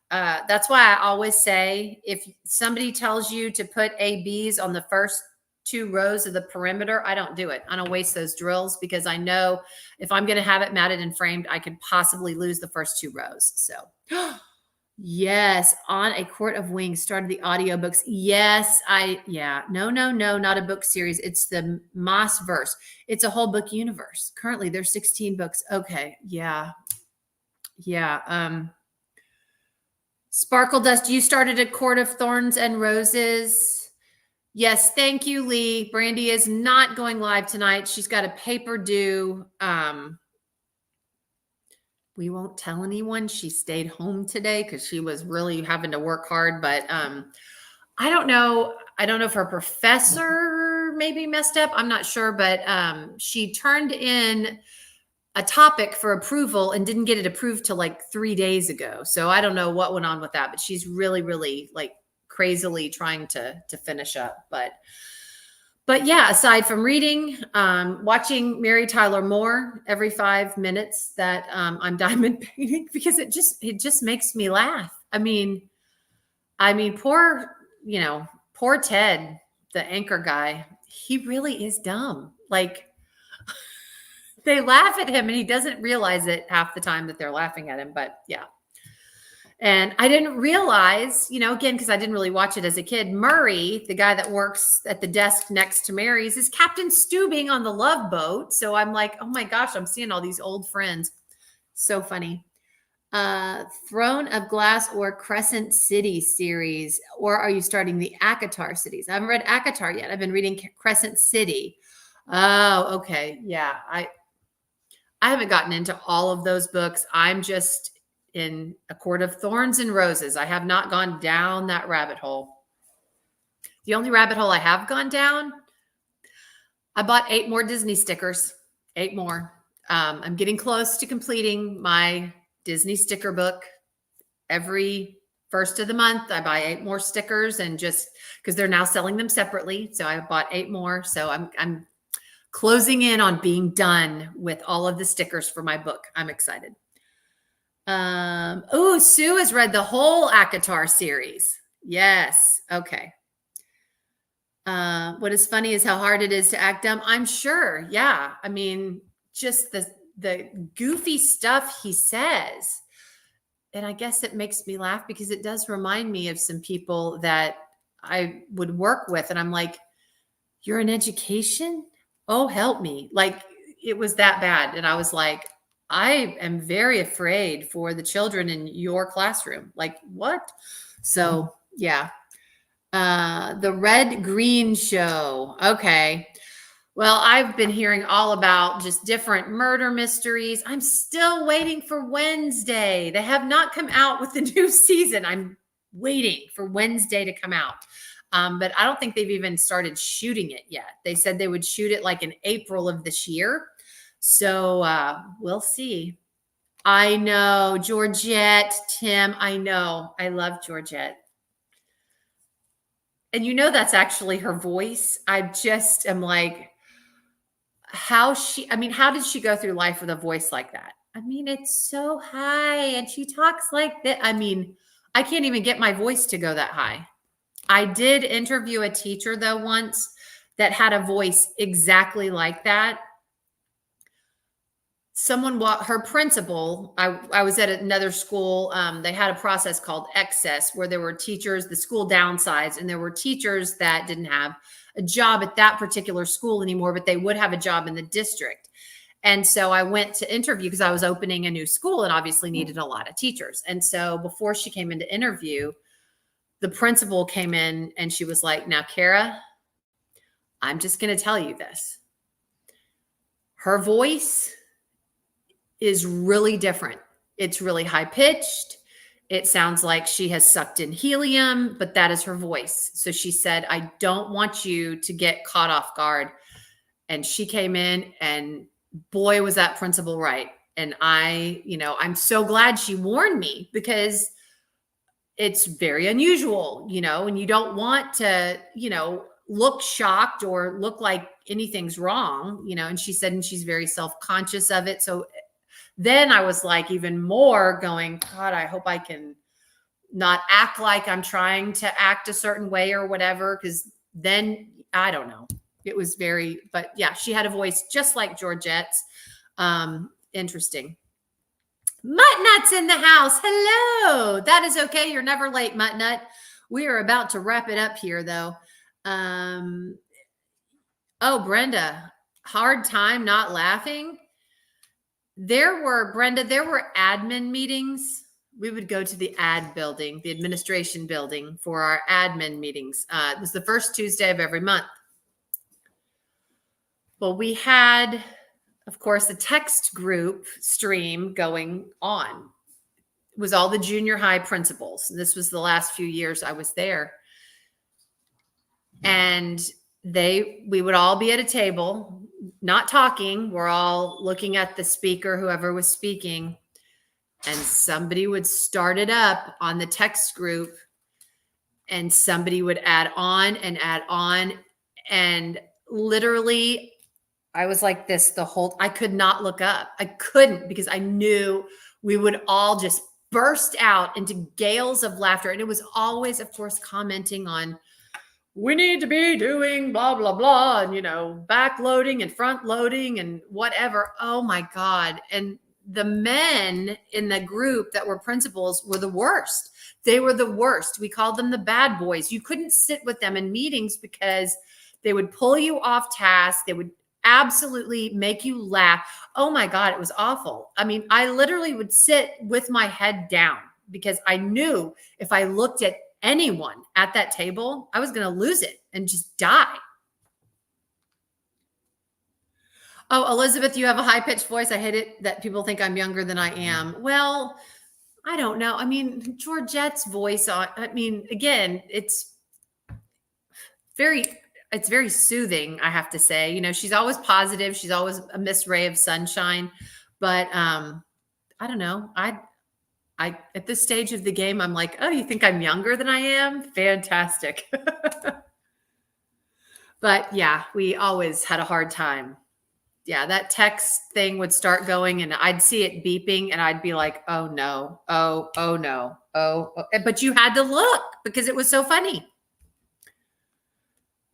That's why I always say, if somebody tells you to put ABs on the first 2 rows of the perimeter, I don't do it. I don't waste those drills because I know if I'm going to have it matted and framed, I could possibly lose the first 2 rows. So Yes, On a Court of Wings started the audiobooks. Yes, no, not a book series. It's the Moss verse. It's a whole book universe. Currently, there's 16 books. Okay, yeah. Sparkle Dust, you started A Court of Thorns and Roses. Yes, thank you, Lee. Brandy is not going live tonight. She's got a paper due. We won't tell anyone. She stayed home today because she was really having to work hard. But I don't know. I don't know if her professor maybe messed up. I'm not sure. But she turned in a topic for approval and didn't get it approved till like 3 days ago. So I don't know what went on with that. But she's really, really like crazily trying to finish up. But yeah, aside from reading, watching Mary Tyler Moore every 5 minutes that I'm diamond painting because it just makes me laugh. I mean, poor Ted, the anchor guy, he really is dumb. Like they laugh at him and he doesn't realize it half the time that they're laughing at him. But yeah. And I didn't realize, again, because I didn't really watch it as a kid, Murray, the guy that works at the desk next to Mary's, is Captain Steubing on the Love Boat. So I'm like, oh my gosh, I'm seeing all these old friends. So funny. Throne of Glass or Crescent City series, or are you starting the ACOTAR cities? I haven't read ACOTAR yet. I've been reading Crescent City. Oh, okay. Yeah. I haven't gotten into all of those books. I'm just in A Court of Thorns and Roses. I have not gone down that rabbit hole. The only rabbit hole I have gone down, I bought 8 more Disney stickers. 8 more. I'm getting close to completing my Disney sticker book. Every first of the month, I buy 8 more stickers, and just because they're now selling them separately. So I bought 8 more. So I'm closing in on being done with all of the stickers for my book. I'm excited. Sue has read the whole ACOTAR series. Yes. Okay. What is funny is how hard it is to act dumb. I'm sure. Yeah. I mean, just the goofy stuff he says. And I guess it makes me laugh because it does remind me of some people that I would work with. And I'm like, you're in education? Oh, help me. Like it was that bad. And I was like, I am very afraid for the children in your classroom. Like what? So yeah. The Red Green Show. Okay. Well, I've been hearing all about just different murder mysteries. I'm still waiting for Wednesday. They have not come out with the new season. I'm waiting for Wednesday to come out. But I don't think they've even started shooting it yet. They said they would shoot it like in April of this year. So we'll see. I know. Georgette, Tim, I know. I love Georgette. And that's actually her voice. I just am like, how did she go through life with a voice like that? I mean, it's so high and she talks like that. I mean, I can't even get my voice to go that high. I did interview a teacher though once that had a voice exactly like that. Her principal, I was at another school. They had a process called excess where there were teachers, the school downsized, and there were teachers that didn't have a job at that particular school anymore, but they would have a job in the district. And so I went to interview because I was opening a new school and obviously needed a lot of teachers. And so before she came in to interview, the principal came in and she was like, now, Kara, I'm just going to tell you this. Her voice is really different. It's really high pitched. It sounds like she has sucked in helium, but that is her voice. So she said, I don't want you to get caught off guard. And she came in and boy, was that principal right. And I'm so glad she warned me because it's very unusual, and you don't want to, look shocked or look like anything's wrong, and she said, and she's very self-conscious of it. So then I was like even more going, God, I hope I can not act like I'm trying to act a certain way or whatever. Cause then I don't know. It was but yeah, she had a voice just like Georgette's. Interesting. Muttnut's in the house. Hello. That is okay. You're never late, Muttnut. We are about to wrap it up here, though. Oh, Brenda, hard time not laughing. Brenda, there were admin meetings. We would go to the ad building, the administration building for our admin meetings. It was the first Tuesday of every month. Well, we had, of course, a text group stream going on. It was all the junior high principals. This was the last few years I was there. And we would all be at a table, not talking. We're all looking at the speaker, whoever was speaking, and somebody would start it up on the text group, and somebody would add on. And literally, I was like this I could not look up. I couldn't, because I knew we would all just burst out into gales of laughter. And it was always, of course, commenting on, we need to be doing blah, blah, blah, and, backloading and front loading and whatever. Oh my God. And the men in the group that were principals were the worst. They were the worst. We called them the bad boys. You couldn't sit with them in meetings because they would pull you off task. They would absolutely make you laugh. Oh my God, it was awful. I mean, I literally would sit with my head down because I knew if I looked at anyone at that table, I was going to lose it and just die. Oh, Elizabeth, you have a high-pitched voice. I hate it that people think I'm younger than I am. Well, I don't know. I mean, Georgette's voice again, it's very soothing, I have to say. She's always positive. She's always a Miss Ray of sunshine. But I don't know. I at this stage of the game, I'm like, oh, you think I'm younger than I am? Fantastic. But yeah, we always had a hard time. Yeah, that text thing would start going and I'd see it beeping and I'd be like, oh no, oh no, oh. But you had to look because it was so funny.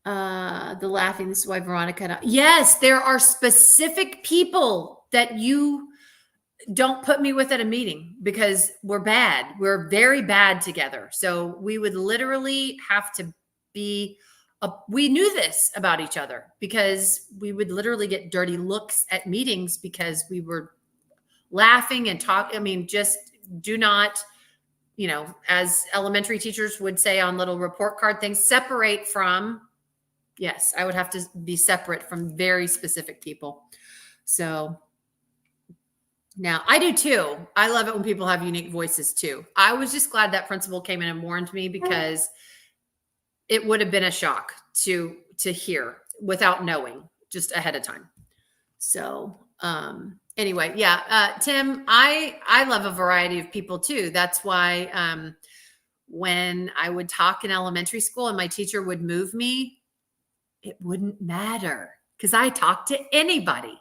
The laughing, this is why Veronica. Yes, there are specific people that you don't put me with at a meeting because we're bad. We're very bad together. So we would literally have to be, we knew this about each other because we would literally get dirty looks at meetings because we were laughing and talking. I mean, just do not, as elementary teachers would say on little report card things, separate from. Yes, I would have to be separate from very specific people. So now I do too. I love it when people have unique voices too. I was just glad that principal came in and warned me because it would have been a shock to hear without knowing just ahead of time. So anyway, yeah, Tim, I love a variety of people too. That's why when I would talk in elementary school and my teacher would move me, it wouldn't matter because I talked to anybody.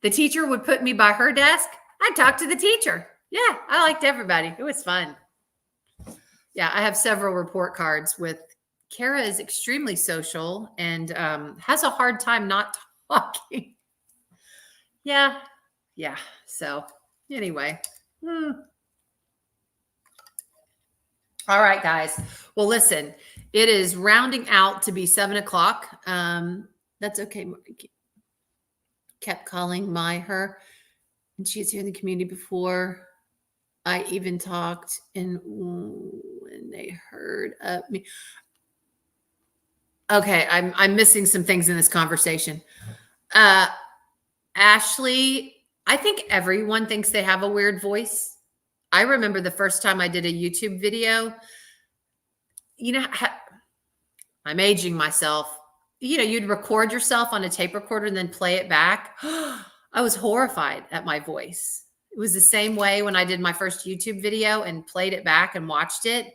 The teacher would put me by her desk. I'd talk to the teacher. Yeah, I liked everybody. It was fun. Yeah, I have several report cards with Kara is extremely social and has a hard time not talking. Yeah. So anyway. All right, guys. Well, listen, it is rounding out to be 7:00. That's okay. Kept calling her, and she's here in the community before I even talked. And when they heard of me, okay, I'm missing some things in this conversation. Ashley, I think everyone thinks they have a weird voice. I remember the first time I did a YouTube video, I'm aging myself. You'd record yourself on a tape recorder and then play it back. I was horrified at my voice. It was the same way when I did my first YouTube video and played it back and watched it.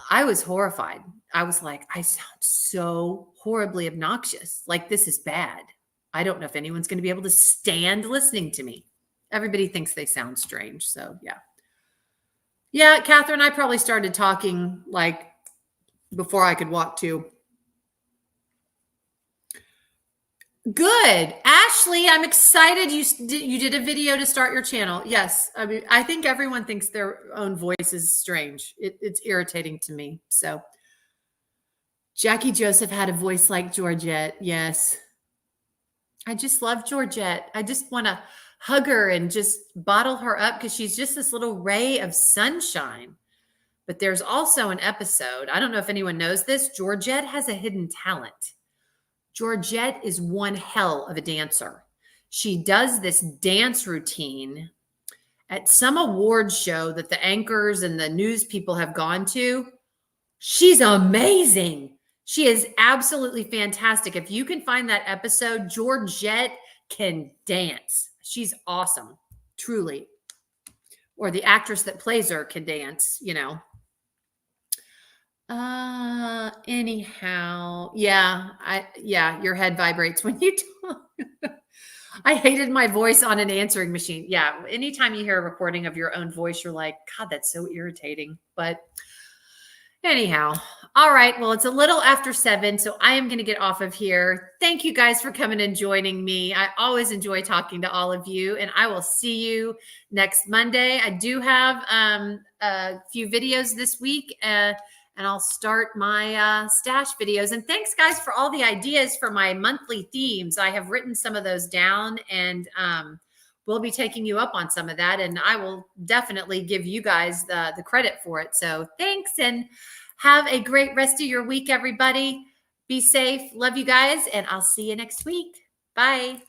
I was horrified. I was like, I sound so horribly obnoxious. Like, this is bad. I don't know if anyone's going to be able to stand listening to me. Everybody thinks they sound strange. So yeah. Yeah, Catherine, I probably started talking like before I could walk too. Good. Ashley, I'm excited you did a video to start your channel. Yes. I mean, I think everyone thinks their own voice is strange. It's irritating to me. So Jackie Joseph had a voice like Georgette. Yes. I just love Georgette. I just want to hug her and just bottle her up because she's just this little ray of sunshine. But there's also an episode. I don't know if anyone knows this. Georgette has a hidden talent. Georgette is one hell of a dancer. She does this dance routine at some award show that the anchors and the news people have gone to. She's amazing. She is absolutely fantastic. If you can find that episode, Georgette can dance. She's awesome, truly. Or the actress that plays her can dance, you know. Anyhow, yeah, your head vibrates when you talk. I hated my voice on an answering machine. Yeah, anytime you hear a recording of your own voice, you're like, God, that's so irritating. But anyhow, all right. Well, it's a little after 7, so I am going to get off of here. Thank you guys for coming and joining me. I always enjoy talking to all of you, and I will see you next Monday. I do have a few videos this week, and I'll start my stash videos. And thanks, guys, for all the ideas for my monthly themes. I have written some of those down, and we'll be taking you up on some of that, and I will definitely give you guys the credit for it. So thanks, and have a great rest of your week, everybody. Be safe. Love you guys, and I'll see you next week. Bye.